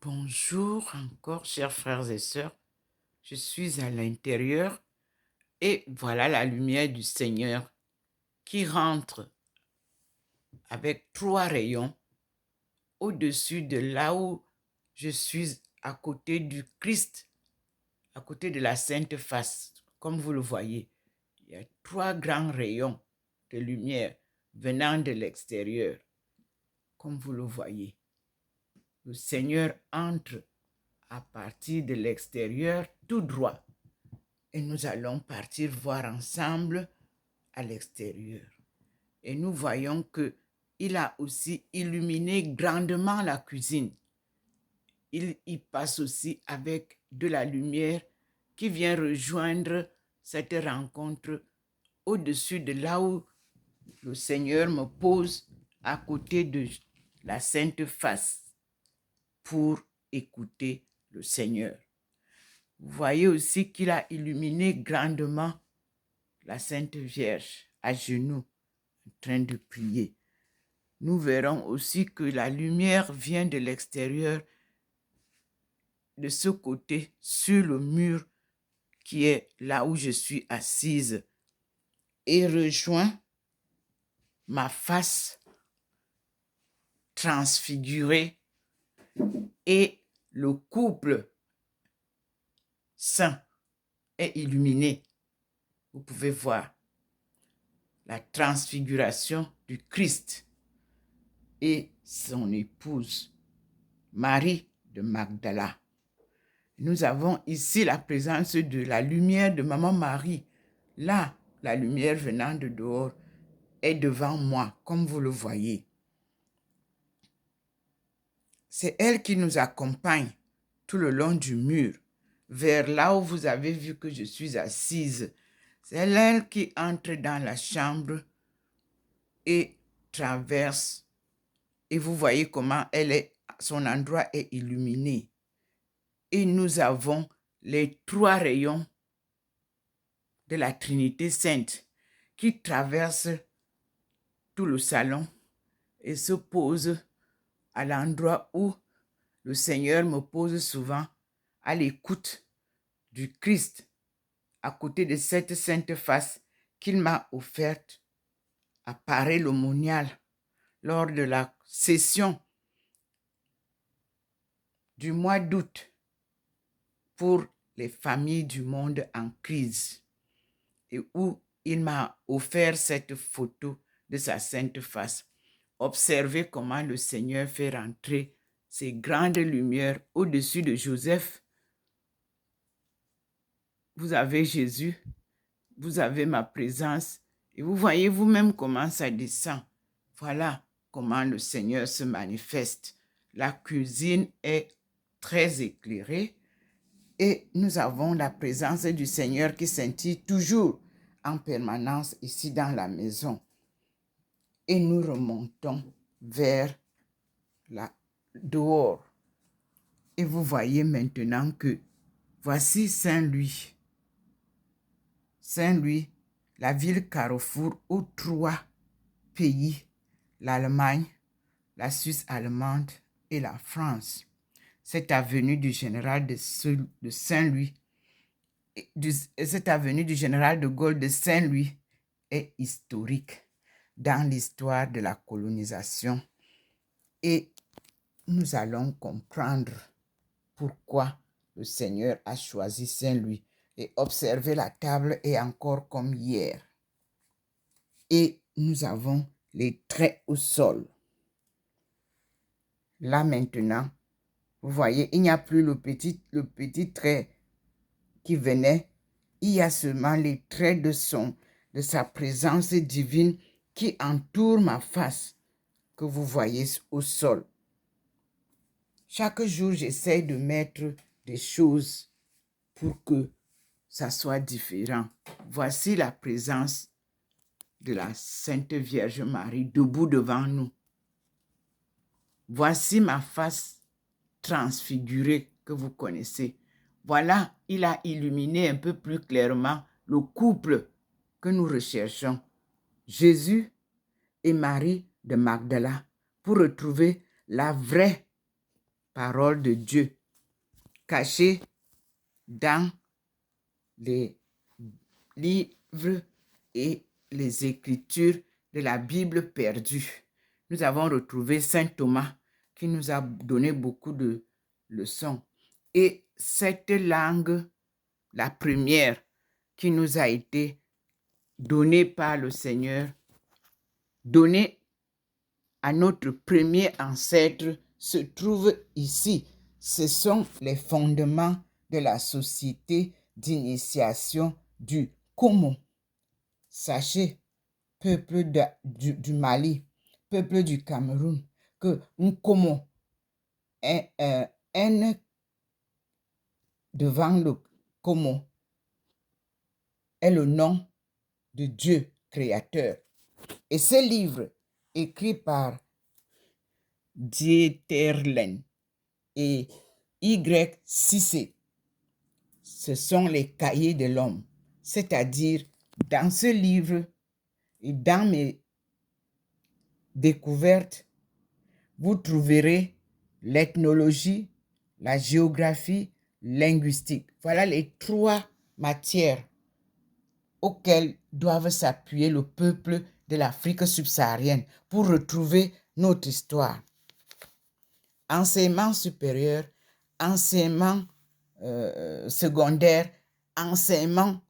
Bonjour encore, chers frères et sœurs. Je suis à l'intérieur et voilà la lumière du Seigneur qui rentre avec 3 rayons au-dessus de là où je suis à côté du Christ, à côté de la Sainte Face. Comme vous le voyez, il y a 3 grands rayons de lumière venant de l'extérieur. Comme vous le voyez, le Seigneur entre à partir de l'extérieur tout droit. Et nous allons partir voir ensemble à l'extérieur. Et nous voyons qu'il a aussi illuminé grandement la cuisine. Il y passe aussi avec de la lumière qui vient rejoindre cette rencontre au-dessus de là où le Seigneur me pose à côté de la Sainte Face pour écouter le Seigneur. Vous voyez aussi qu'il a illuminé grandement la Sainte Vierge à genoux, en train de prier. Nous verrons aussi que la lumière vient de l'extérieur, de ce côté, sur le mur qui est là où je suis assise, et rejoint ma face transfigurée et le couple saint est illuminé. Vous pouvez voir la transfiguration du Christ et son épouse, Marie de Magdala. Nous avons ici la présence de la lumière de Maman Marie. Là, la lumière venant de dehors est devant moi, comme vous le voyez. C'est elle qui nous accompagne tout le long du mur, vers là où vous avez vu que je suis assise. C'est elle qui entre dans la chambre et traverse. Et vous voyez comment son endroit est illuminé. Et nous avons les 3 rayons de la Trinité Sainte qui traversent tout le salon et se posent à l'endroit où le Seigneur me pose souvent, à l'écoute du Christ, à côté de cette Sainte Face qu'il m'a offerte à Paray-le-Monial lors de la session du mois d'août pour les familles du monde en crise, et où il m'a offert cette photo de sa Sainte Face. Observez comment le Seigneur fait rentrer ces grandes lumières au-dessus de Joseph. Vous avez Jésus, vous avez ma présence, et vous voyez vous-même comment ça descend. Voilà comment le Seigneur se manifeste. La cuisine est très éclairée et nous avons la présence du Seigneur qui scintille toujours en permanence ici dans la maison. Et nous remontons vers dehors. Et vous voyez maintenant que voici Saint-Louis. Saint-Louis, la ville carrefour aux 3 pays, l'Allemagne, la Suisse allemande et la France. Cette avenue du général de Saint-Louis, cette avenue du général de Gaulle de Saint-Louis est historique dans l'histoire de la colonisation. Et nous allons comprendre pourquoi le Seigneur a choisi Saint-Louis et observer la table est encore comme hier. Et nous avons les traits au sol. Là maintenant, vous voyez, il n'y a plus le petit trait qui venait. Il y a seulement les traits de sa présence divine qui entourent ma face, que vous voyez au sol. Chaque jour, j'essaie de mettre des choses pour que ça soit différent. Voici la présence de la Sainte Vierge Marie debout devant nous. Voici ma face transfigurée que vous connaissez. Voilà, il a illuminé un peu plus clairement le couple que nous recherchons, Jésus et Marie de Magdala, pour retrouver la vraie parole de Dieu cachée dans les livres et les écritures de la Bible perdue. Nous avons retrouvé Saint Thomas qui nous a donné beaucoup de leçons. Et cette langue, la première qui nous a été donnée par le Seigneur, donnée à notre premier ancêtre, se trouve ici. Ce sont les fondements de la société d'initiation du Komo. Sachez, peuple du Mali, peuple du Cameroun, que Nkomo, N devant le Komo, est le nom de Dieu créateur. Et ce livre, écrit par Dieterlen et Y. Cissé, ce sont les cahiers de l'homme. C'est-à-dire, dans ce livre et dans mes découvertes, vous trouverez l'ethnologie, la géographie, linguistique. Voilà les 3 matières auxquelles doivent s'appuyer le peuple de l'Afrique subsaharienne pour retrouver notre histoire. Enseignement supérieur, enseignement secondaire, enseignement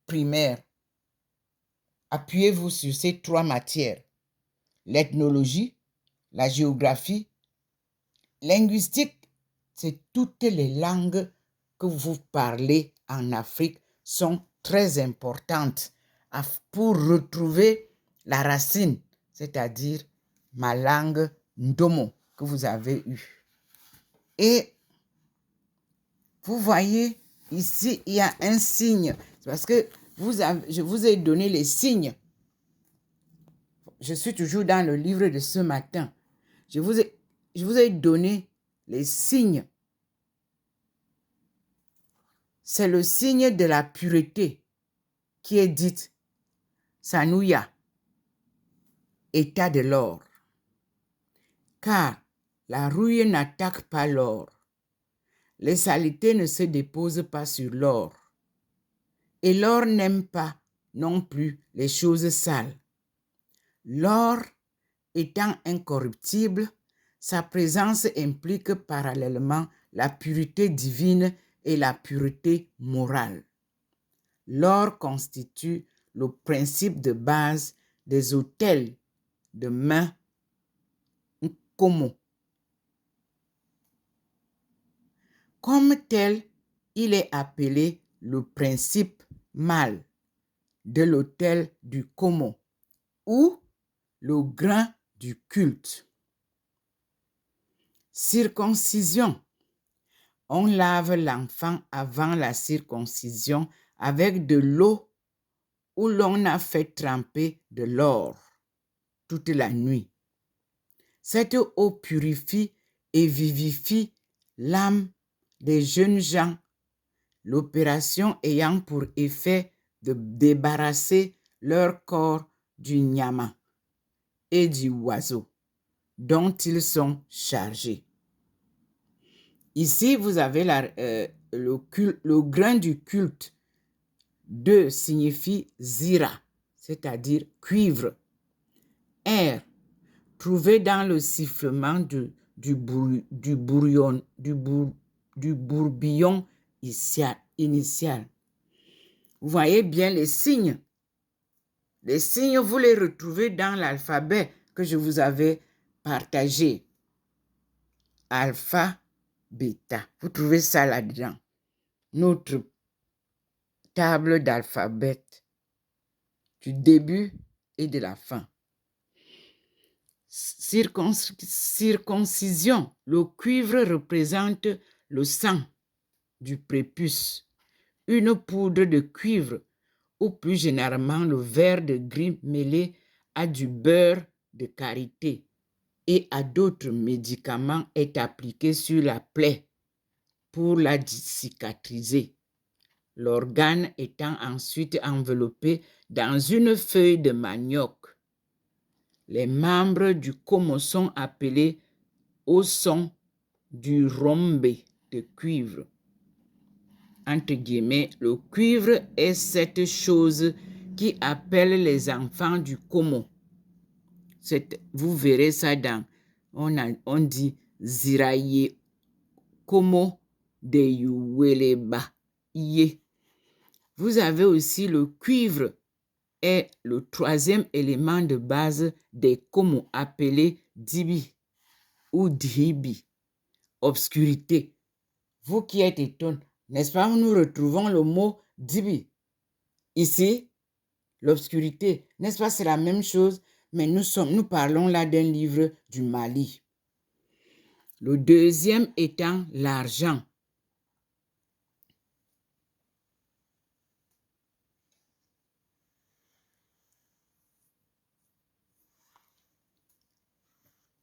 primaire. Appuyez-vous sur ces 3 matières. L'ethnologie, la géographie, linguistique, c'est toutes les langues que vous parlez en Afrique sont très importantes pour retrouver la racine, c'est-à-dire ma langue Ndomo que vous avez eue. Et vous voyez, ici, il y a un signe. C'est parce que je vous ai donné les signes. Je suis toujours dans le livre de ce matin. Je vous ai donné les signes. C'est le signe de la pureté qui est dite Sanouya, état de l'or. Car la rouille n'attaque pas l'or. Les saletés ne se déposent pas sur l'or. Et l'or n'aime pas non plus les choses sales. L'or étant incorruptible, sa présence implique parallèlement la pureté divine et la pureté morale. L'or constitue le principe de base des autels de main Nkomo. Comme tel, il est appelé le principe mâle de l'autel du Komo ou le grain du culte. Circoncision. On lave l'enfant avant la circoncision avec de l'eau où l'on a fait tremper de l'or toute la nuit. Cette eau purifie et vivifie l'âme des jeunes gens, l'opération ayant pour effet de débarrasser leur corps du nyama et du oiseau dont ils sont chargés. Ici, vous avez le grain du culte. 2 signifie zira, c'est-à-dire cuivre. R, trouvé dans le sifflement du bourbion initial. Vous voyez bien les signes. Les signes, vous les retrouvez dans l'alphabet que je vous avais partagé. Alpha, bêta. Vous trouvez ça là-dedans. Notre table d'alphabet du début et de la fin. Circoncision. Le cuivre représente le sang du prépuce. Une poudre de cuivre ou plus généralement le verre de gris mêlé à du beurre de karité et à d'autres médicaments est appliqué sur la plaie pour la cicatriser. L'organe étant ensuite enveloppé dans une feuille de manioc. Les membres du Komo sont appelés Oson du rhombe de cuivre. Entre guillemets, le cuivre est cette chose qui appelle les enfants du Komo. Vous verrez ça dans, on dit Ziraye Komo de Yuweleba Iye. Vous avez aussi le cuivre, est le troisième élément de base des Komo appelé Dibi ou Dhibi, obscurité. Vous qui êtes étonné, n'est-ce pas, nous retrouvons le mot Dibi. Ici, l'obscurité, n'est-ce pas, c'est la même chose, mais nous parlons là d'un livre du Mali. Le deuxième étant l'argent.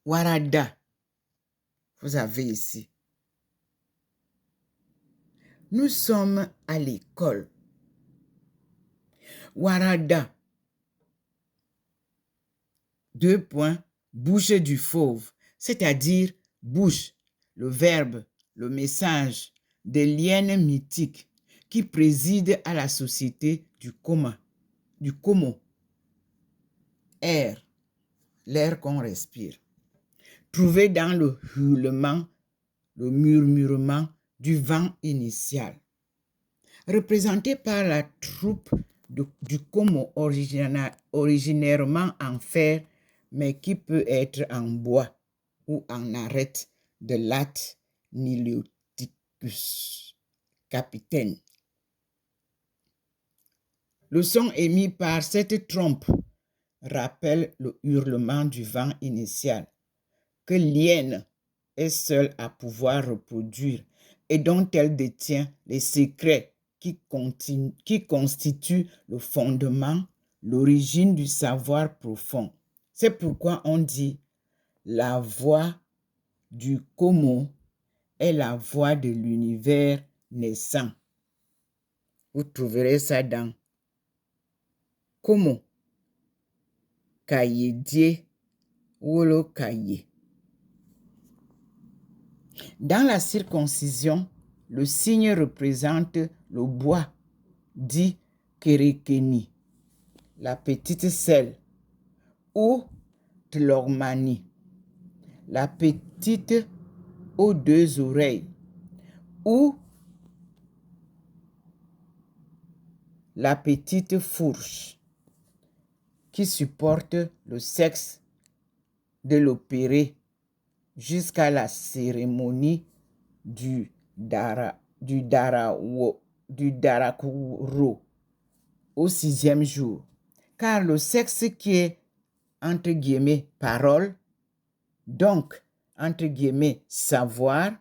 Warada, vous avez ici. Nous sommes à l'école. Warada. 2 points, bouche du fauve, c'est-à-dire bouche, le verbe, le message, des liens mythiques qui président à la société du Komo. Air, l'air qu'on respire. Trouvé dans le hurlement, le murmurement du vent initial. Représenté par la troupe du Komo originairement en fer, mais qui peut être en bois ou en arête de latte Niloticus, capitaine. Le son émis par cette trompe rappelle le hurlement du vent initial, que l'hyène est seule à pouvoir reproduire et dont elle détient les secrets qui constituent le fondement, l'origine du savoir profond. C'est pourquoi on dit la voix du Komo est la voix de l'univers naissant. Vous trouverez ça dans Komo, Kayedie, Wolo Kaye. Dans la circoncision, le signe représente le bois, dit Kerekeni, la petite selle, ou Tlormani, la petite aux 2 oreilles, ou la petite fourche, qui supporte le sexe de l'opéré jusqu'à la cérémonie du Darakuro au 6e jour. Car le sexe qui est, entre guillemets, parole, donc, entre guillemets, savoir,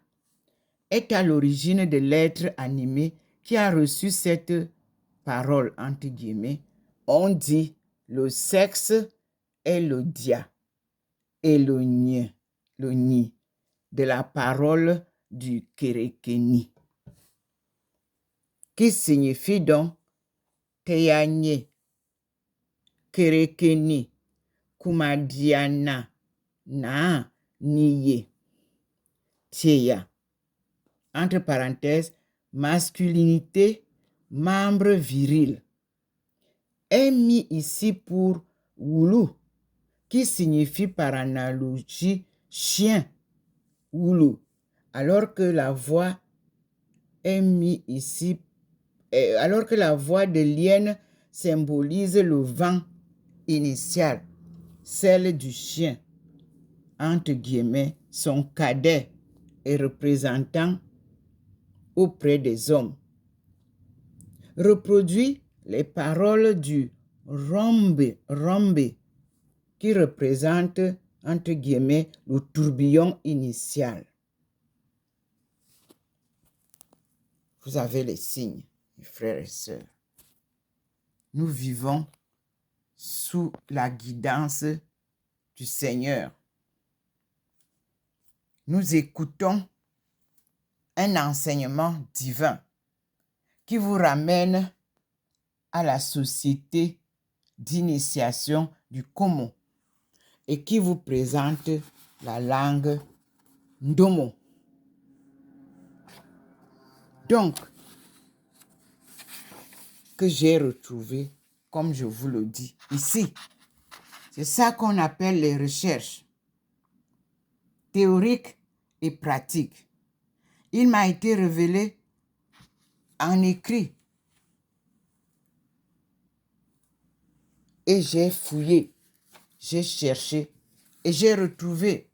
est à l'origine de l'être animé qui a reçu cette parole, entre guillemets. On dit le sexe est le dia et le nyi de la parole du Kerekeni, qui signifie donc Teyanye, Kerekeni, Kumadiana, Na, Niye, Tieya. Entre parenthèses, masculinité, membre viril. Est mis ici pour Wulu, qui signifie par analogie chien, Wulu, alors que la voix est mise ici, alors que la voix de l'hyène symbolise le vent initial, celle du chien, entre guillemets, son cadet et représentant auprès des hommes. Reproduit les paroles du rhombe, qui représente, entre guillemets, le tourbillon initial. Vous avez les signes, mes frères et sœurs. Nous vivons sous la guidance du Seigneur. Nous écoutons un enseignement divin qui vous ramène à la société d'initiation du Komo et qui vous présente la langue Ndomo. Donc, que j'ai retrouvé, comme je vous le dis ici. C'est ça qu'on appelle les recherches théoriques et pratiques. Il m'a été révélé en écrit. Et j'ai fouillé, j'ai cherché et j'ai retrouvé.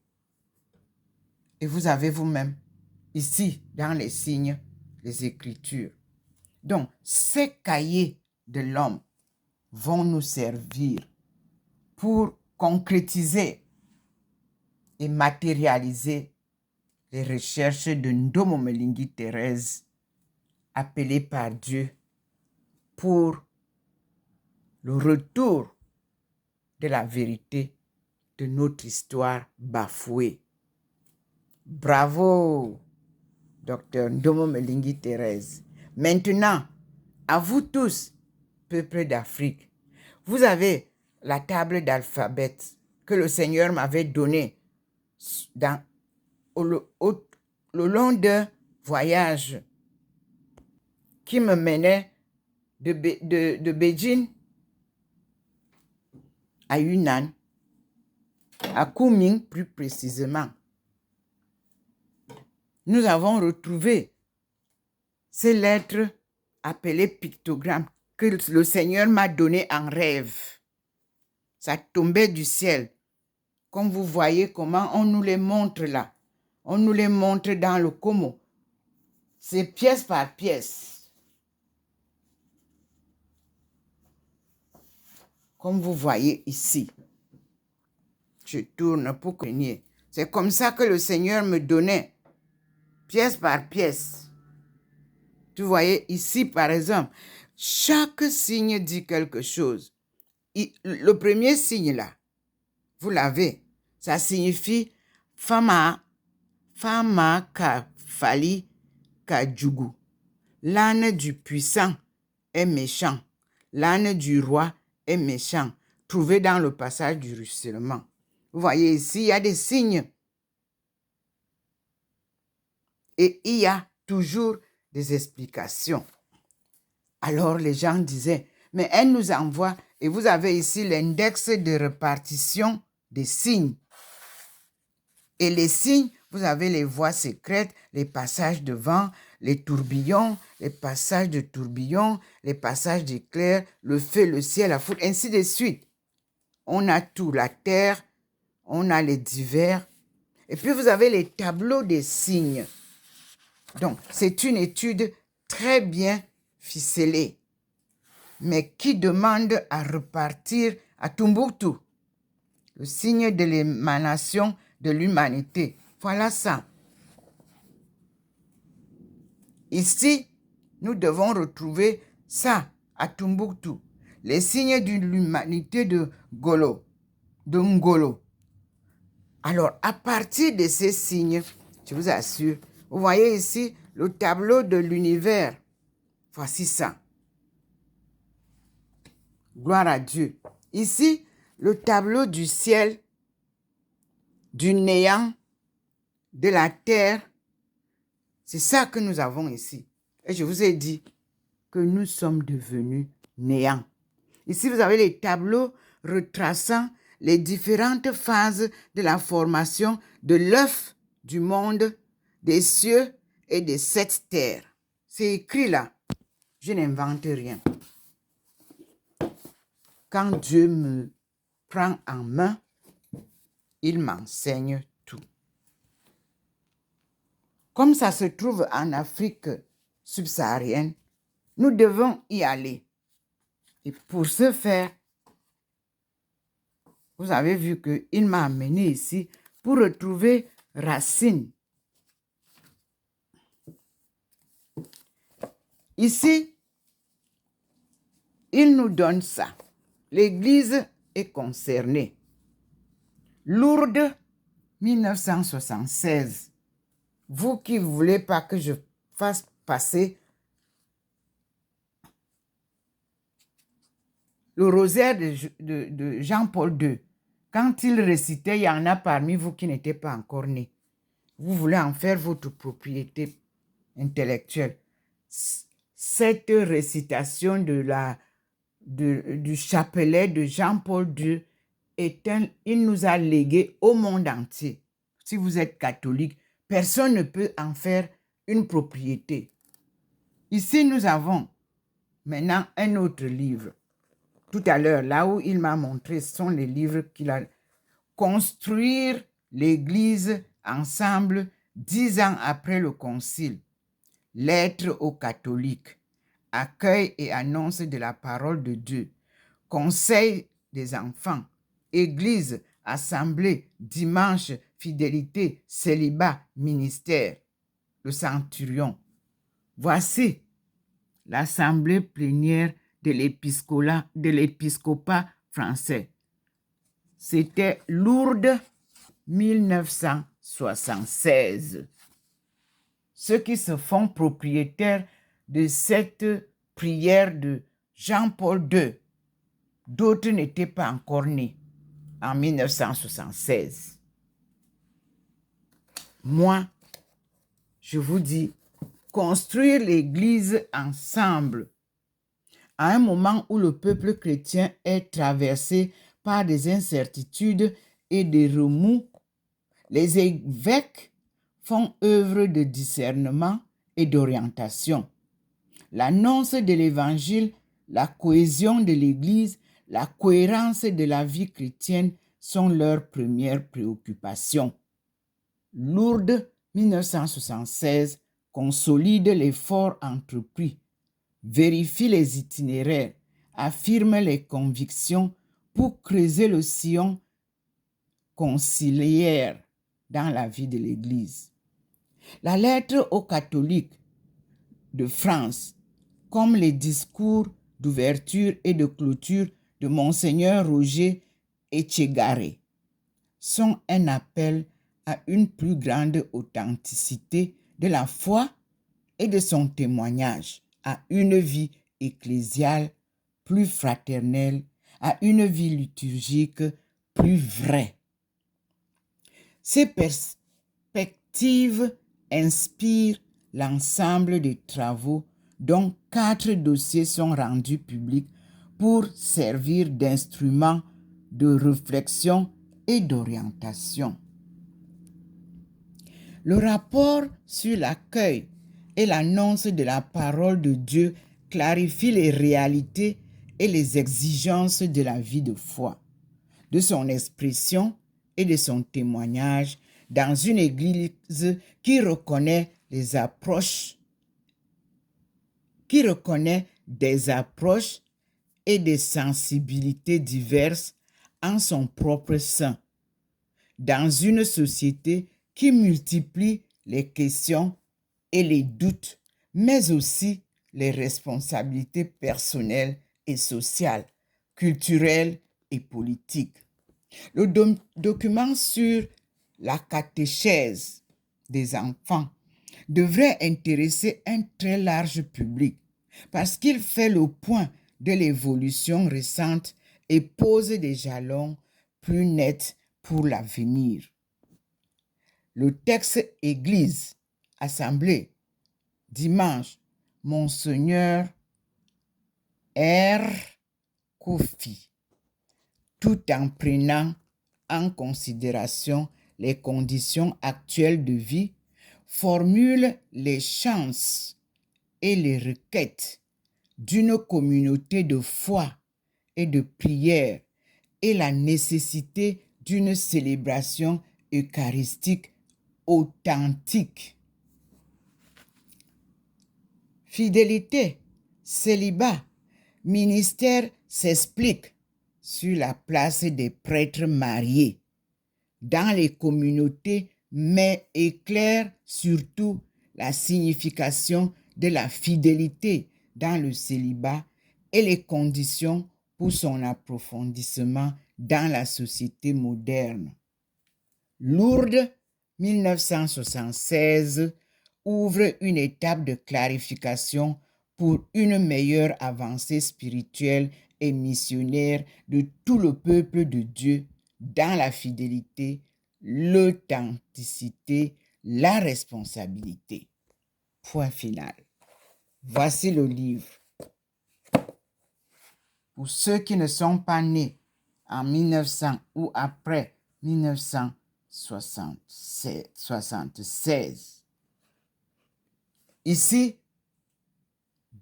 Et vous avez vous-même, ici, dans les signes, les écritures. Donc, ces cahiers de l'homme vont nous servir pour concrétiser et matérialiser les recherches de Ndomo Melingi Thérèse, appelée par Dieu pour le retour de la vérité de notre histoire bafouée. Bravo, docteur Ndomo Melingi Thérèse. Maintenant, à vous tous, peuple d'Afrique, vous avez la table d'alphabet que le Seigneur m'avait donnée le long d'un voyage qui me menait de Beijing à Yunnan, à Kunming plus précisément. Nous avons retrouvé ces lettres appelées pictogrammes que le Seigneur m'a données en rêve. Ça tombait du ciel. Comme vous voyez comment on nous les montre là. On nous les montre dans le Como. C'est pièce par pièce. Comme vous voyez ici. Je tourne pour connaître. C'est comme ça que le Seigneur me donnait, pièce par pièce. Tu voyez ici, par exemple, chaque signe dit quelque chose. Le premier signe là, vous l'avez, ça signifie Fama Kafali Kajugu. L'âne du puissant est méchant. L'âne du roi est méchant. Trouvé dans le passage du ruissellement. Vous voyez ici, il y a des signes. Et il y a toujours des explications. Alors les gens disaient, mais elle nous envoie, et vous avez ici l'index de répartition des signes. Et les signes, vous avez les voies secrètes, les passages de vent, les tourbillons, les passages de tourbillons, les passages d'éclairs, le feu, le ciel, la foudre, ainsi de suite. On a tout, la terre, on a les divers. Et puis vous avez les tableaux des signes. Donc, c'est une étude très bien ficelée, mais qui demande à repartir à Tombouctou, le signe de l'émanation de l'humanité. Voilà ça. Ici, nous devons retrouver ça à Tombouctou, les signes de l'humanité de Ngolo. Alors, à partir de ces signes, je vous assure, vous voyez ici le tableau de l'univers. Voici ça. Gloire à Dieu. Ici, le tableau du ciel, du néant, de la terre. C'est ça que nous avons ici. Et je vous ai dit que nous sommes devenus néants. Ici, vous avez les tableaux retraçant les différentes phases de la formation de l'œuf du monde, des cieux et des 7 terres. C'est écrit là. Je n'invente rien. Quand Dieu me prend en main, il m'enseigne tout. Comme ça se trouve en Afrique subsaharienne, nous devons y aller. Et pour ce faire, vous avez vu qu'il m'a amené ici pour retrouver Racine. Ici, il nous donne ça. L'Église est concernée. Lourdes, 1976. Vous qui ne voulez pas que je fasse passer le rosaire de Jean-Paul II. Quand il récitait, il y en a parmi vous qui n'étaient pas encore nés. Vous voulez en faire votre propriété intellectuelle. cette récitation du chapelet de Jean-Paul II il nous a légué au monde entier. Si vous êtes catholique, personne ne peut en faire une propriété. Ici, nous avons maintenant un autre livre. Tout à l'heure, là où il m'a montré, ce sont les livres qu'il a. Construire l'Église ensemble 10 ans après le Concile. Lettres aux catholiques. Accueil et annonce de la parole de Dieu. Conseil des enfants. Église, assemblée, dimanche, fidélité, célibat, ministère. Le centurion. Voici l'assemblée plénière de l'épiscopat français. C'était Lourdes 1976. Ceux qui se font propriétaires de cette prière de Jean-Paul II, d'autres n'étaient pas encore nés en 1976. Moi, je vous dis, construire l'Église ensemble, à un moment où le peuple chrétien est traversé par des incertitudes et des remous, les évêques font œuvre de discernement et d'orientation. L'annonce de l'Évangile, la cohésion de l'Église, la cohérence de la vie chrétienne sont leurs premières préoccupations. Lourdes 1976 consolide l'effort entrepris, vérifie les itinéraires, affirme les convictions pour creuser le sillon conciliaire dans la vie de l'Église. La lettre aux catholiques de France, comme les discours d'ouverture et de clôture de Monseigneur Roger Etchegaray, sont un appel à une plus grande authenticité de la foi et de son témoignage, à une vie ecclésiale plus fraternelle, à une vie liturgique plus vraie. Ces perspectives inspirent l'ensemble des travaux dont 4 dossiers sont rendus publics pour servir d'instruments de réflexion et d'orientation. Le rapport sur l'accueil et l'annonce de la parole de Dieu clarifie les réalités et les exigences de la vie de foi, de son expression et de son témoignage dans une Église qui reconnaît des approches et des sensibilités diverses en son propre sein, dans une société qui multiplie les questions et les doutes, mais aussi les responsabilités personnelles et sociales, culturelles et politiques. Le document sur la catéchèse des enfants devrait intéresser un très large public parce qu'il fait le point de l'évolution récente et pose des jalons plus nets pour l'avenir. Le texte Église, Assemblée, dimanche, Monseigneur R. Kofi, tout en prenant en considération les conditions actuelles de vie, formule les chances et les requêtes d'une communauté de foi et de prière et la nécessité d'une célébration eucharistique authentique. Fidélité, célibat, ministère s'explique sur la place des prêtres mariés dans les communautés, mais éclaire surtout la signification de la fidélité dans le célibat et les conditions pour son approfondissement dans la société moderne. Lourdes 1976 ouvre une étape de clarification pour une meilleure avancée spirituelle et missionnaire de tout le peuple de Dieu dans la fidélité, l'authenticité, la responsabilité. Point final. Voici le livre. Pour ceux qui ne sont pas nés en 1900 ou après 1976. Ici,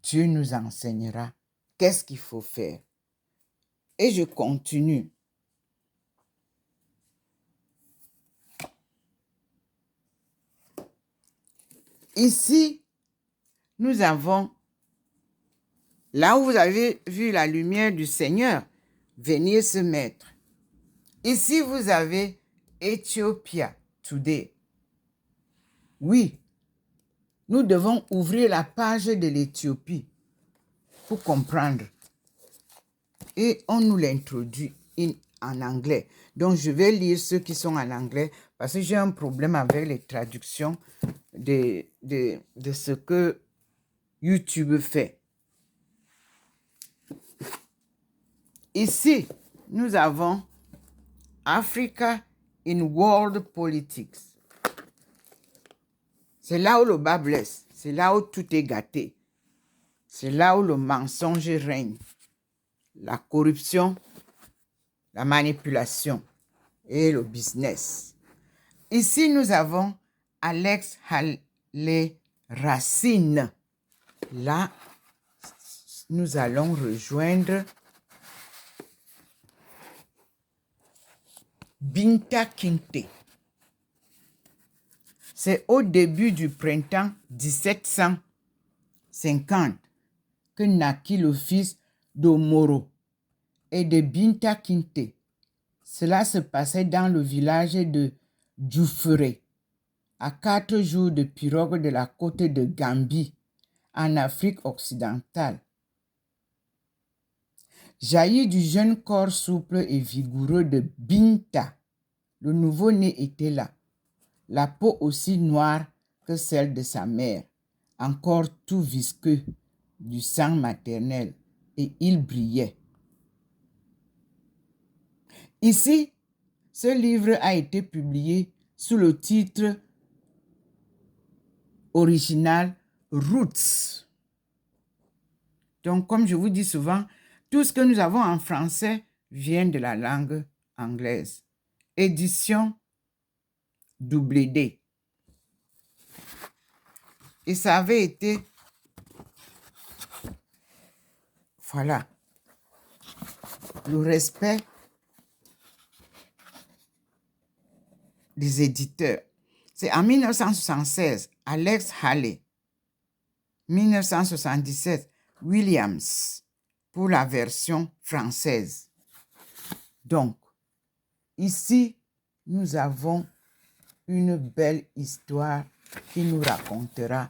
Dieu nous enseignera qu'est-ce qu'il faut faire. Et je continue. Ici, nous avons, là où vous avez vu la lumière du Seigneur venir se mettre. Ici, vous avez Ethiopia Today. Oui, nous devons ouvrir la page de l'Éthiopie pour comprendre. Et on nous l'introduit en anglais. Donc, je vais lire ceux qui sont en anglais parce que j'ai un problème avec les traductions de ce que YouTube fait. Ici, nous avons Africa in World Politics. C'est là où le bas blesse. C'est là où tout est gâté. C'est là où le mensonge règne. La corruption, la manipulation et le business. Ici, nous avons Alex Haley Racine. Là, nous allons rejoindre Binta Kinte. C'est au début du printemps 1750 que naquit le fils d'Omoro et de Binta Kinte. Cela se passait dans le village de Djoufré, à 4 jours de pirogue de la côte de Gambie, en Afrique occidentale. Jailli du jeune corps souple et vigoureux de Binta, le nouveau-né était là, la peau aussi noire que celle de sa mère, encore tout visqueux du sang maternel, et il brillait. Ici, ce livre a été publié sous le titre original Roots. Donc, comme je vous dis souvent, tout ce que nous avons en français vient de la langue anglaise. Édition WD. Et ça avait été, voilà, le respect des éditeurs. C'est en 1976, Alex Haley. 1977, Williams, pour la version française. Donc, ici, nous avons une belle histoire qui nous racontera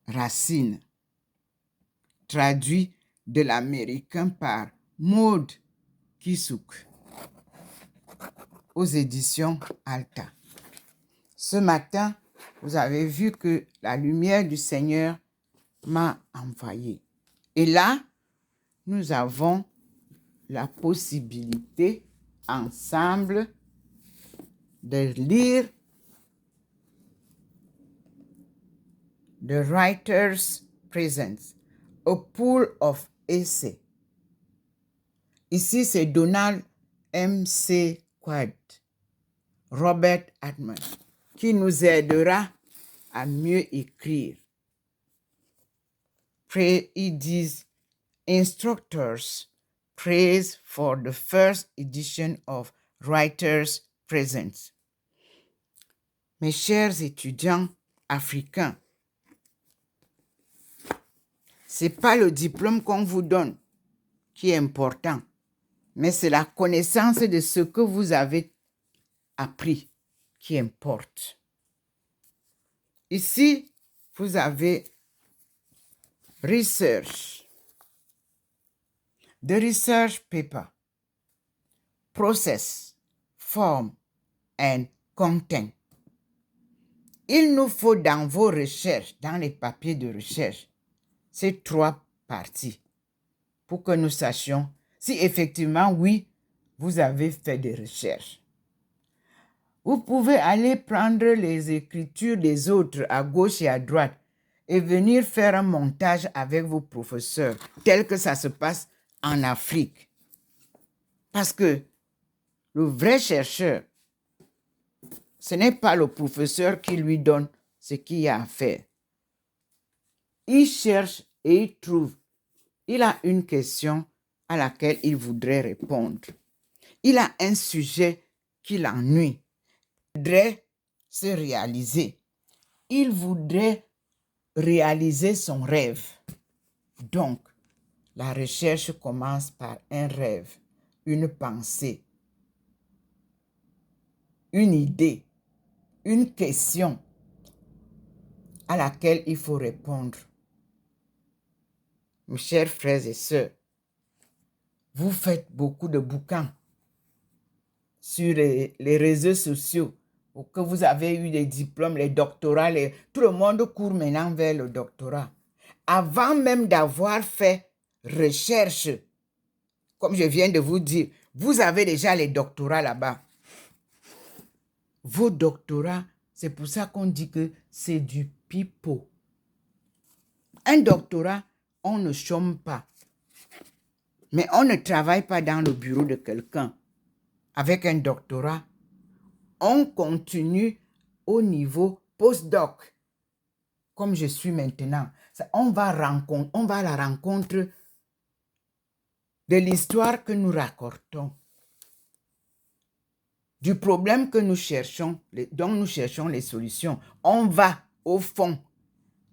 Racine, traduit de l'américain par Maud Kissouk, aux éditions Alta. Ce matin, vous avez vu que la lumière du Seigneur m'a envoyé. Et là, nous avons la possibilité ensemble de lire The Writer's Presence, a pool of essais. Ici, c'est Donald M.C. Quad, Robert Altman, qui nous aidera à mieux écrire. Ils disent Instructors praise for the first edition of Writer's Presence. Mes chers étudiants africains, ce n'est pas le diplôme qu'on vous donne qui est important, mais c'est la connaissance de ce que vous avez appris qui importe. Ici, vous avez research, the research paper, process, form and content. Il nous faut dans vos recherches, dans les papiers de recherche, ces 3 parties pour que nous sachions si effectivement, oui, vous avez fait des recherches. Vous pouvez aller prendre les écritures des autres à gauche et à droite et venir faire un montage avec vos professeurs, tel que ça se passe en Afrique. Parce que le vrai chercheur, ce n'est pas le professeur qui lui donne ce qu'il y a à faire. Il cherche et il trouve. Il a une question à laquelle il voudrait répondre. Il a un sujet qui l'ennuie. Il voudrait se réaliser. Il voudrait réaliser son rêve. Donc, la recherche commence par un rêve, une pensée, une idée, une question à laquelle il faut répondre. Mes chers frères et sœurs, vous faites beaucoup de bouquins sur les réseaux sociaux, ou que vous avez eu des diplômes, les doctorats, tout le monde court maintenant vers le doctorat. Avant même d'avoir fait recherche, comme je viens de vous dire, vous avez déjà les doctorats là-bas. Vos doctorats, c'est pour ça qu'on dit que c'est du pipeau. Un doctorat, on ne chôme pas. Mais on ne travaille pas dans le bureau de quelqu'un. Avec un doctorat, on continue au niveau postdoc, comme je suis maintenant. On va à la rencontre de l'histoire que nous racontons, du problème que nous cherchons, dont nous cherchons les solutions. On va au fond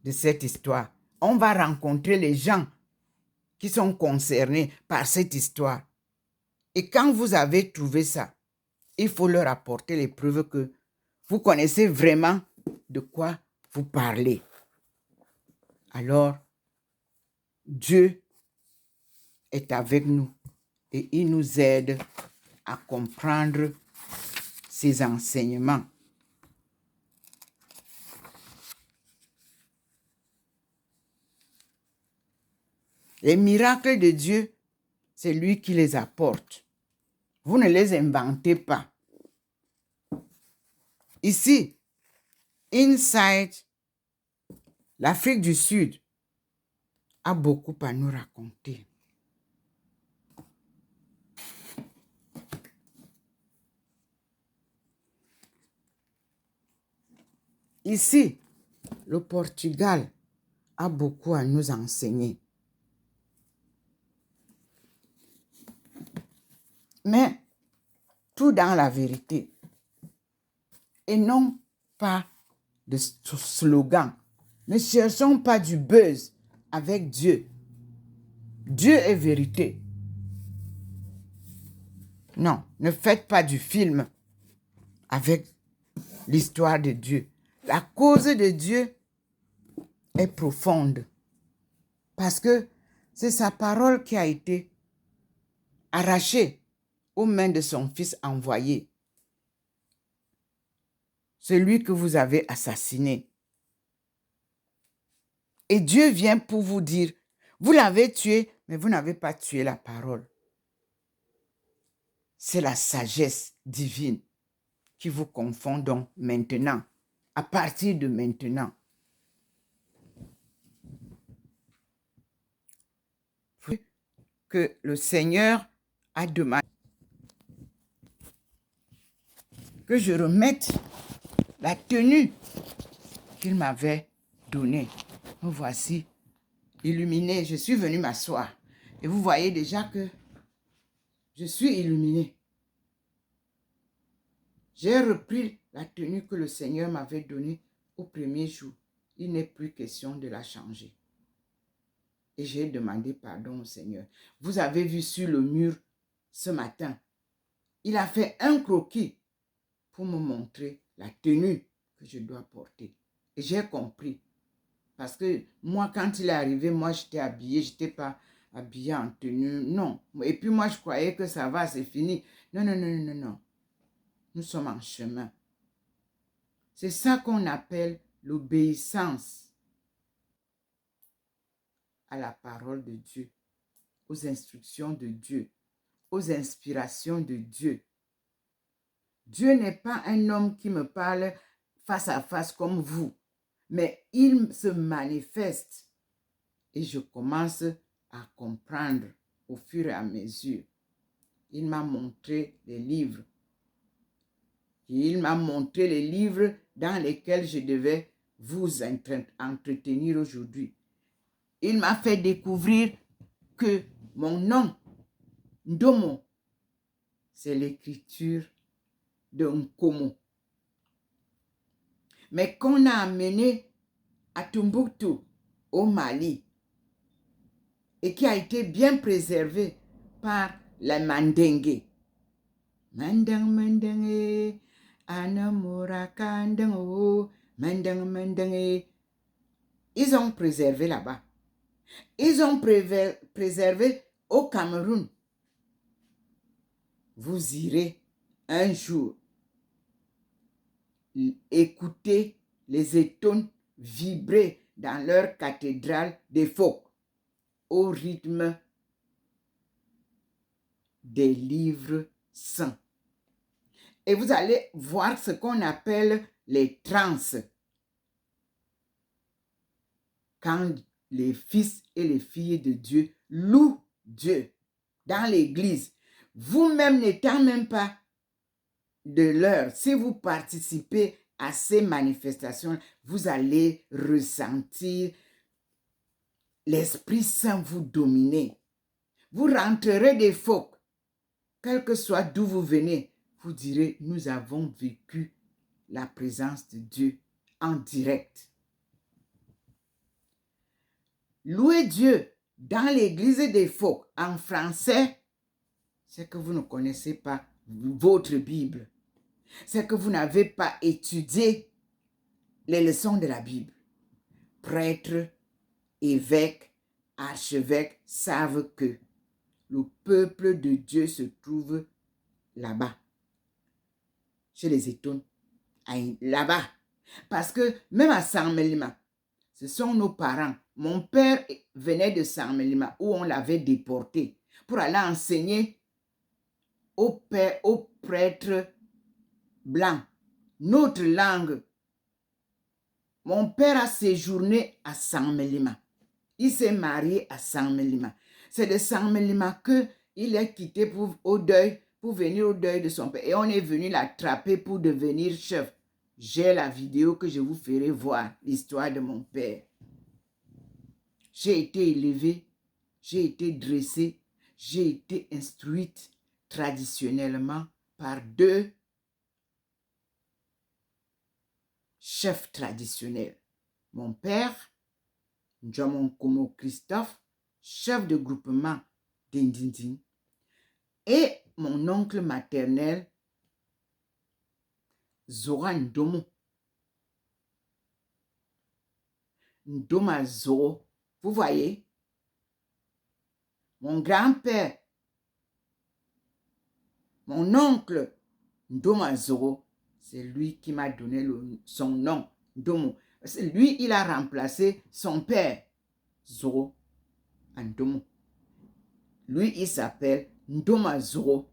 de cette histoire. On va rencontrer les gens qui sont concernés par cette histoire. Et quand vous avez trouvé ça, il faut leur apporter les preuves que vous connaissez vraiment de quoi vous parlez. Alors, Dieu est avec nous et il nous aide à comprendre ses enseignements. Les miracles de Dieu, c'est lui qui les apporte. Vous ne les inventez pas. Ici, Inside, l'Afrique du Sud a beaucoup à nous raconter. Ici, le Portugal a beaucoup à nous enseigner. Mais tout dans la vérité. Et non pas de slogan. Ne cherchons pas du buzz avec Dieu. Dieu est vérité. Non, ne faites pas du film avec l'histoire de Dieu. La cause de Dieu est profonde parce que c'est sa parole qui a été arrachée aux mains de son fils envoyé, celui que vous avez assassiné. Et Dieu vient pour vous dire, vous l'avez tué, mais vous n'avez pas tué la parole. C'est la sagesse divine qui vous confond donc maintenant, à partir de maintenant. Que le Seigneur a demandé que je remette la tenue qu'il m'avait donnée. Me voici illuminée. Je suis venue m'asseoir. Et vous voyez déjà que je suis illuminée. J'ai repris la tenue que le Seigneur m'avait donnée au premier jour. Il n'est plus question de la changer. Et j'ai demandé pardon au Seigneur. Vous avez vu sur le mur ce matin, il a fait un croquis pour me montrer la tenue que je dois porter. Et j'ai compris. Parce que moi, quand il est arrivé, moi, j'étais habillée. Je n'étais pas habillée en tenue. Non. Et puis moi, je croyais que ça va, c'est fini. Non, non, non, non, non. Nous sommes en chemin. C'est ça qu'on appelle l'obéissance à la parole de Dieu, aux instructions de Dieu, aux inspirations de Dieu. Dieu n'est pas un homme qui me parle face à face comme vous. mais il se manifeste et je commence à comprendre au fur et à mesure. Il m'a montré les livres. Il m'a montré les livres dans lesquels je devais vous entretenir aujourd'hui. Il m'a fait découvrir que mon nom, Ndomo, c'est l'écriture de Nkomo. Mais qu'on a amené à Tombouctou, au Mali, et qui a été bien préservé par les Mandingues. Mandang Mandang, Anamura Kandang, Mandang Mandang. Ils ont préservé là-bas. Ils ont préservé au Cameroun. Vous irez un jour écouter les étones vibrer dans leur cathédrale des phoques au rythme des livres saints. Et vous allez voir ce qu'on appelle les transes. Quand les fils et les filles de Dieu louent Dieu dans l'église, vous-même n'étant même pas de l'heure, si vous participez à ces manifestations, vous allez ressentir l'Esprit Saint vous dominer. Vous rentrerez des phoques, quel que soit d'où vous venez, vous direz, nous avons vécu la présence de Dieu en direct. Louer Dieu dans l'église des phoques en français, c'est que vous ne connaissez pas votre Bible. C'est que vous n'avez pas étudié les leçons de la Bible. Prêtres, évêques, archevêques savent que le peuple de Dieu se trouve là-bas, chez les Étones, là-bas. Parce que même à Saint-Mélima, ce sont nos parents. Mon père venait de Saint-Mélima où on l'avait déporté pour aller enseigner aux prêtres blancs notre langue. Mon père a séjourné à Saint-Mélima. Il s'est marié à Saint-Mélima. C'est de Saint-Mélima qu'il est quitté pour venir au deuil de son père. Et on est venu l'attraper pour devenir chef. J'ai la vidéo que je vous ferai voir, l'histoire de mon père. J'ai été élevée, j'ai été dressée, j'ai été instruite traditionnellement par 2 chefs traditionnels. Mon père, Njomon Komo Christophe, chef de groupement d'Indindin, et mon oncle maternel, Zora Ndomo. Ndoma Zoro. Vous voyez, mon grand-père, mon oncle Ndoma Zoro, c'est lui qui m'a donné son nom, Ndomo. Lui, il a remplacé son père, Zoro, en Ndomo. Lui, il s'appelle Ndoma Zoro.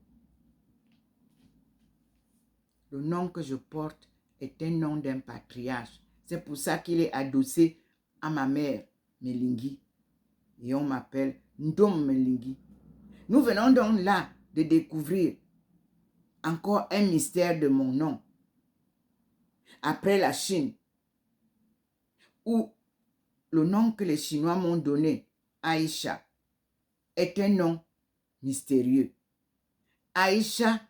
Le nom que je porte est un nom d'un patriarche. C'est pour ça qu'il est adossé à ma mère, Melingi. Et on m'appelle Ndom Melingi. Nous venons donc là de découvrir encore un mystère de mon nom. Après la Chine, où le nom que les Chinois m'ont donné, Aïcha, est un nom mystérieux. Aïcha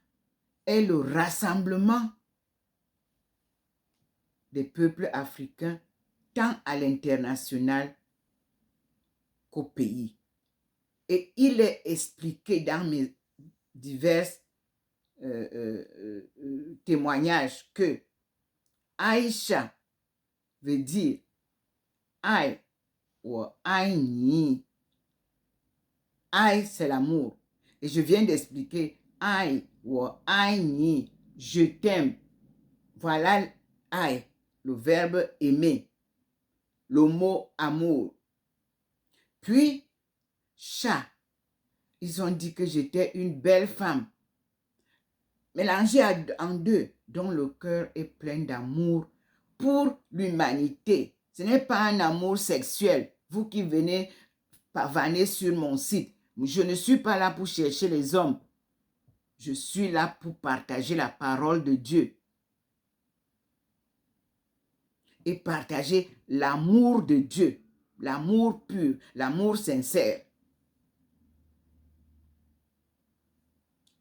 est le rassemblement des peuples africains tant à l'international qu'au pays. Et il est expliqué dans mes divers témoignages que Aïcha veut dire Aïe ou Aïe. Aïe, c'est l'amour. Et je viens d'expliquer Aïe ou Aïe, je t'aime. Voilà Aïe, le verbe aimer, le mot amour. Puis, chat, ils ont dit que j'étais une belle femme, mélangée en 2, dont le cœur est plein d'amour pour l'humanité, Ce n'est pas un amour sexuel. Vous qui venez pavaner sur mon site. Je ne suis pas là pour chercher les hommes. Je suis là pour partager la parole de Dieu. Et partager l'amour de Dieu. L'amour pur, l'amour sincère.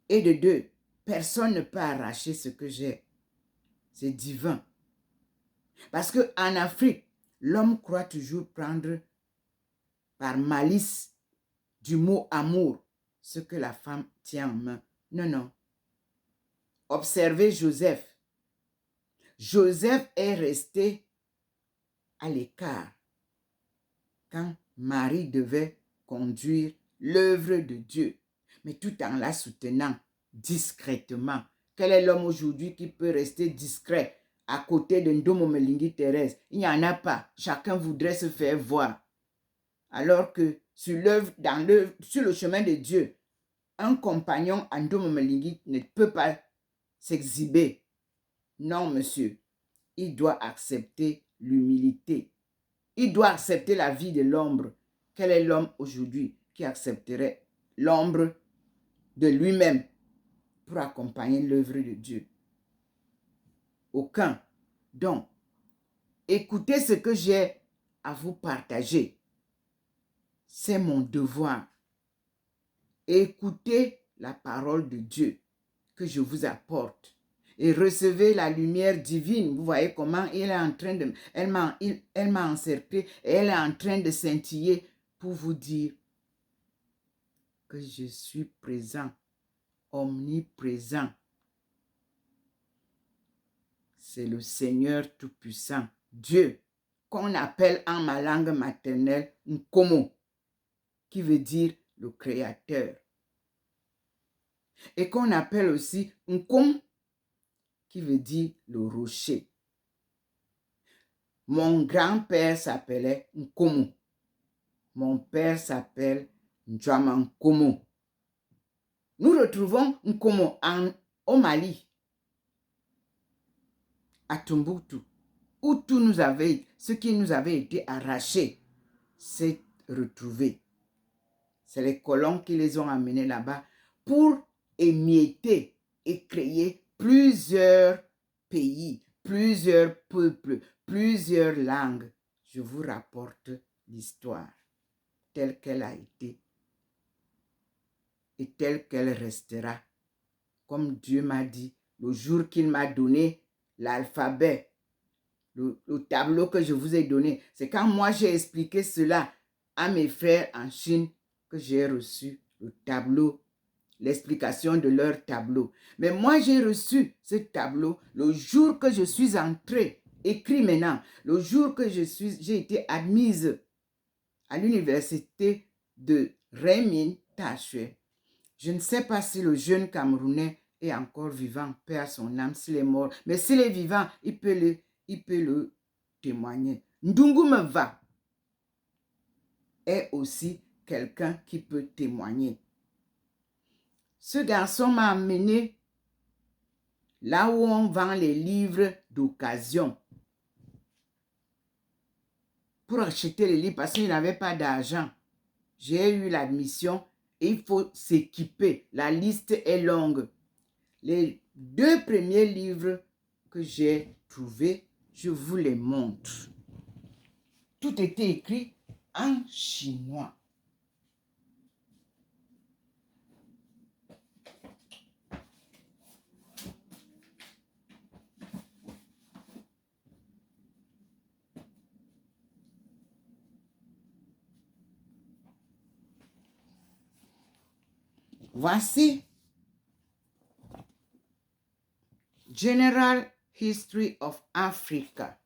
Et de deux, personne ne peut arracher ce que j'ai. C'est divin. Parce qu'en Afrique, l'homme croit toujours prendre par malice du mot amour ce que la femme tient en main. Non, non. Observez Joseph. Joseph est resté à l'écart quand Marie devait conduire l'œuvre de Dieu, mais tout en la soutenant discrètement. Quel est l'homme aujourd'hui qui peut rester discret à côté de Ndomo Melingi Thérèse? Il n'y en a pas. Chacun voudrait se faire voir. Alors que sur le chemin de Dieu, un compagnon à Ndomo Melingi ne peut pas s'exhiber. Non, monsieur. Il doit accepter l'humilité. Il doit accepter la vie de l'ombre. Quel est l'homme aujourd'hui qui accepterait l'ombre de lui-même pour accompagner l'œuvre de Dieu? Aucun. Donc, écoutez ce que j'ai à vous partager. C'est mon devoir. Écoutez la parole de Dieu que je vous apporte et recevez la lumière divine. Vous voyez comment elle est en train de... Elle m'a encerclé et elle est en train de scintiller pour vous dire que je suis présent, omniprésent. C'est le Seigneur Tout-Puissant, Dieu, qu'on appelle en ma langue maternelle Nkomo, qui veut dire le Créateur. Et qu'on appelle aussi Nkom, qui veut dire le rocher. Mon grand-père s'appelait Nkomo. Mon père s'appelle Ndjama Nkomo. Nous retrouvons Nkomo au Mali, à Tombouctou, où tout ce qui nous avait été arraché s'est retrouvé. C'est les colons qui les ont amenés là-bas pour émietter et créer plusieurs pays, plusieurs peuples, plusieurs langues. Je vous rapporte l'histoire telle qu'elle a été et telle qu'elle restera. Comme Dieu m'a dit, le jour qu'il m'a donné l'alphabet, le tableau que je vous ai donné, c'est quand moi j'ai expliqué cela à mes frères en Chine que j'ai reçu le tableau, l'explication de leur tableau. Mais moi j'ai reçu ce tableau le jour que je suis entrée, écrit maintenant, le jour que j'ai été admise à l'université de Renmin Tachue. Je ne sais pas si le jeune Camerounais est encore vivant, paix à son âme, s'il est mort. Mais s'il est vivant, il peut le témoigner. Ndungumeva est aussi quelqu'un qui peut témoigner. Ce garçon m'a amené là où on vend les livres d'occasion pour acheter les livres parce qu'il n'avait pas d'argent. J'ai eu l'admission et il faut s'équiper. La liste est longue. Les 2 premiers livres que j'ai trouvés, je vous les montre. Tout était écrit en chinois. Voici General History of Africa.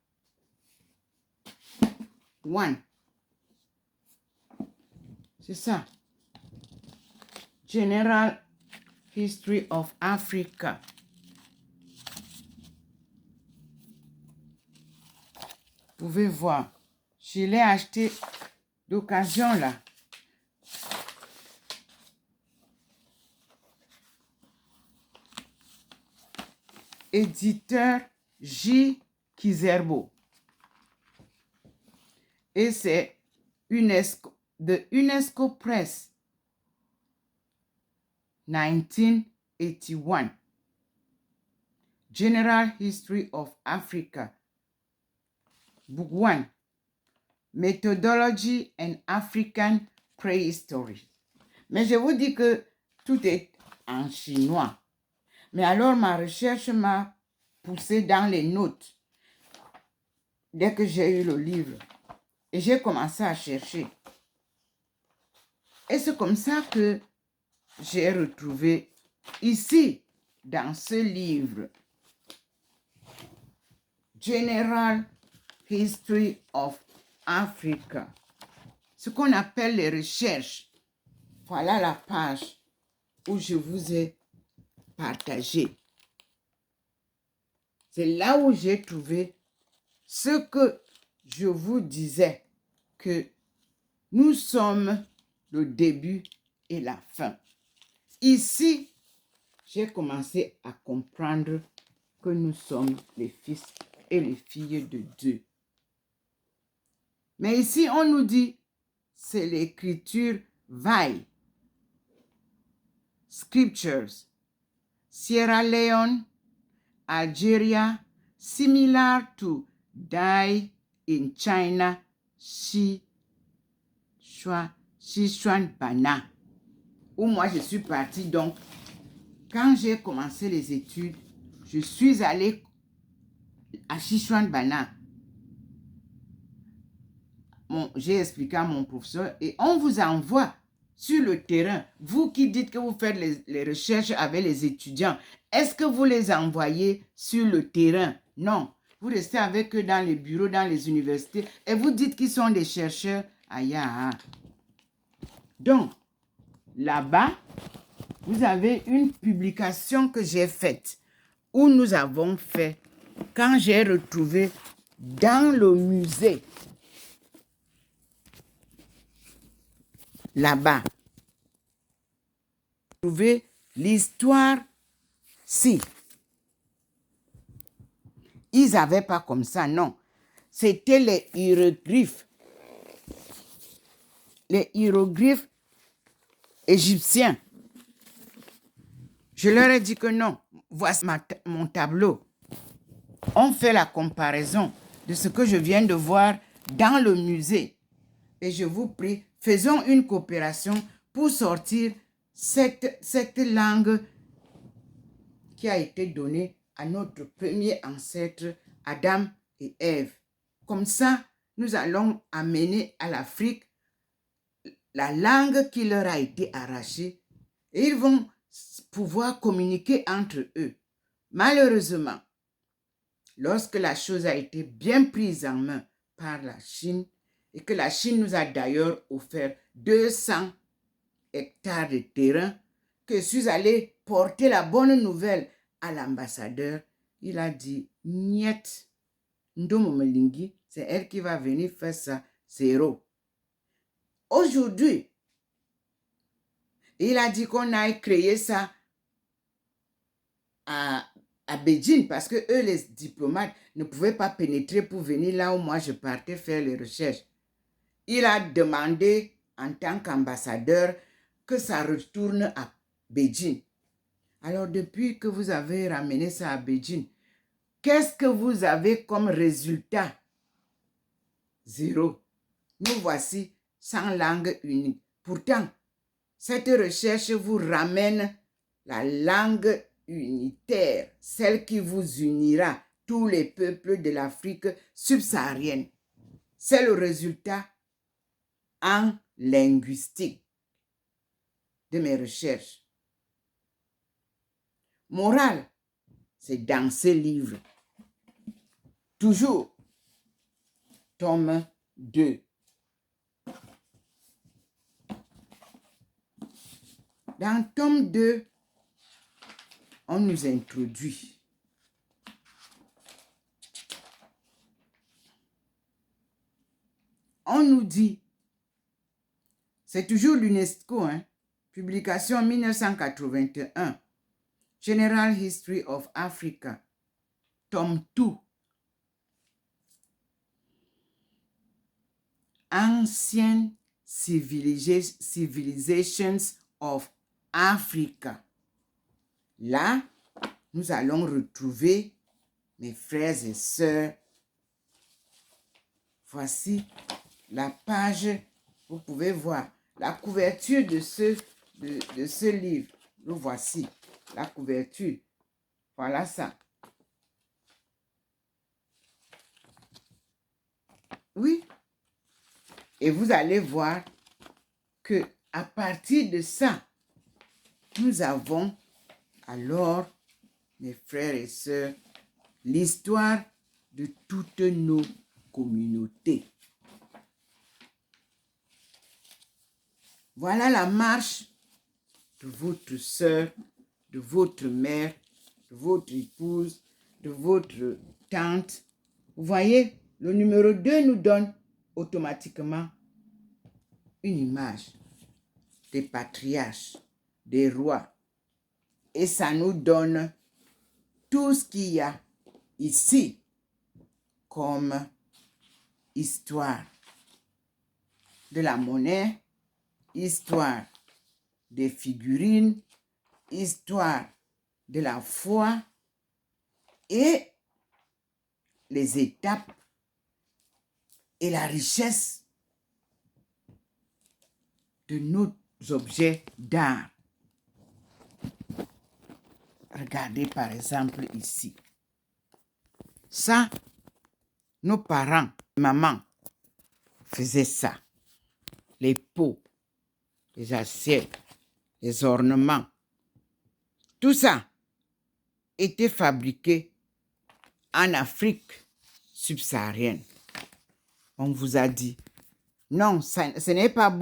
1. C'est ça. General History of Africa. Vous pouvez voir. Je l'ai acheté d'occasion là. Éditeur J. Kizerbo. Et c'est UNESCO, de UNESCO Press, 1981. General History of Africa. Book 1. Methodology and African Prehistory. Mais je vous dis que tout est en chinois. Mais alors, ma recherche m'a poussé dans les notes dès que j'ai eu le livre. Et j'ai commencé à chercher. Et c'est comme ça que j'ai retrouvé ici, dans ce livre, General History of Africa, ce qu'on appelle les recherches. Voilà la page où je vous ai partagé. C'est là où j'ai trouvé ce que je vous disais, que nous sommes le début et la fin. Ici, j'ai commencé à comprendre que nous sommes les fils et les filles de Dieu. Mais ici, on nous dit, c'est l'écriture vaille. Scriptures. Sierra Leone, Algeria, similar to Dai in China, Sichuan-Bana, où moi je suis partie. Donc, quand j'ai commencé les études, je suis allée à Sichuan-Bana. J'ai expliqué à mon professeur et on vous envoie sur le terrain. Vous qui dites que vous faites les recherches avec les étudiants, est-ce que vous les envoyez sur le terrain? Non. Vous restez avec eux dans les bureaux, dans les universités et vous dites qu'ils sont des chercheurs. Aïe. Donc, là-bas, vous avez une publication que j'ai faite où nous avons fait, quand j'ai retrouvé dans le musée, là-bas, trouver l'histoire, si. Ils n'avaient pas comme ça, non. C'était les hiéroglyphes. Les hiéroglyphes égyptiens. Je leur ai dit que non. Voici mon tableau. On fait la comparaison de ce que je viens de voir dans le musée. Et je vous prie, faisons une coopération pour sortir cette langue qui a été donnée à notre premier ancêtre, Adam et Ève. Comme ça, nous allons amener à l'Afrique la langue qui leur a été arrachée et ils vont pouvoir communiquer entre eux. Malheureusement, lorsque la chose a été bien prise en main par la Chine, et que la Chine nous a d'ailleurs offert 200 hectares de terrain, que je suis allé porter la bonne nouvelle à l'ambassadeur, il a dit, niet, Ndomo Melingi, c'est elle qui va venir faire ça, zéro. Aujourd'hui, il a dit qu'on a créé ça à Beijing parce que eux, les diplomates, ne pouvaient pas pénétrer pour venir là où moi je partais faire les recherches. Il a demandé en tant qu'ambassadeur que ça retourne à Beijing. Alors depuis que vous avez ramené ça à Beijing, qu'est-ce que vous avez comme résultat? Zéro. Nous voici sans langue unique. Pourtant, cette recherche vous ramène la langue unitaire, celle qui vous unira tous les peuples de l'Afrique subsaharienne. C'est le résultat en linguistique de mes recherches. Morale, c'est dans ce livre. Toujours, tome 2. Dans tome 2, on nous introduit. On nous dit, c'est toujours l'UNESCO, publication 1981, General History of Africa, tome 2. Ancient Civilizations of Africa. Là, nous allons retrouver mes frères et sœurs. Voici la page, vous pouvez voir la couverture de ce livre. Nous voici la couverture. Voilà ça. Oui. Et vous allez voir que à partir de ça, nous avons alors, mes frères et sœurs, l'histoire de toutes nos communautés. Voilà la marche de votre sœur, de votre mère, de votre épouse, de votre tante. Vous voyez, le numéro 2 nous donne automatiquement une image des patriarches, des rois. Et ça nous donne tout ce qu'il y a ici comme histoire de la monnaie, histoire des figurines, histoire de la foi et les étapes et la richesse de nos objets d'art. Regardez par exemple ici. Ça, nos parents, maman, faisaient ça. Les pots, les assiettes, les ornements. Tout ça était fabriqué en Afrique subsaharienne. On vous a dit, non, ce n'est pas beau.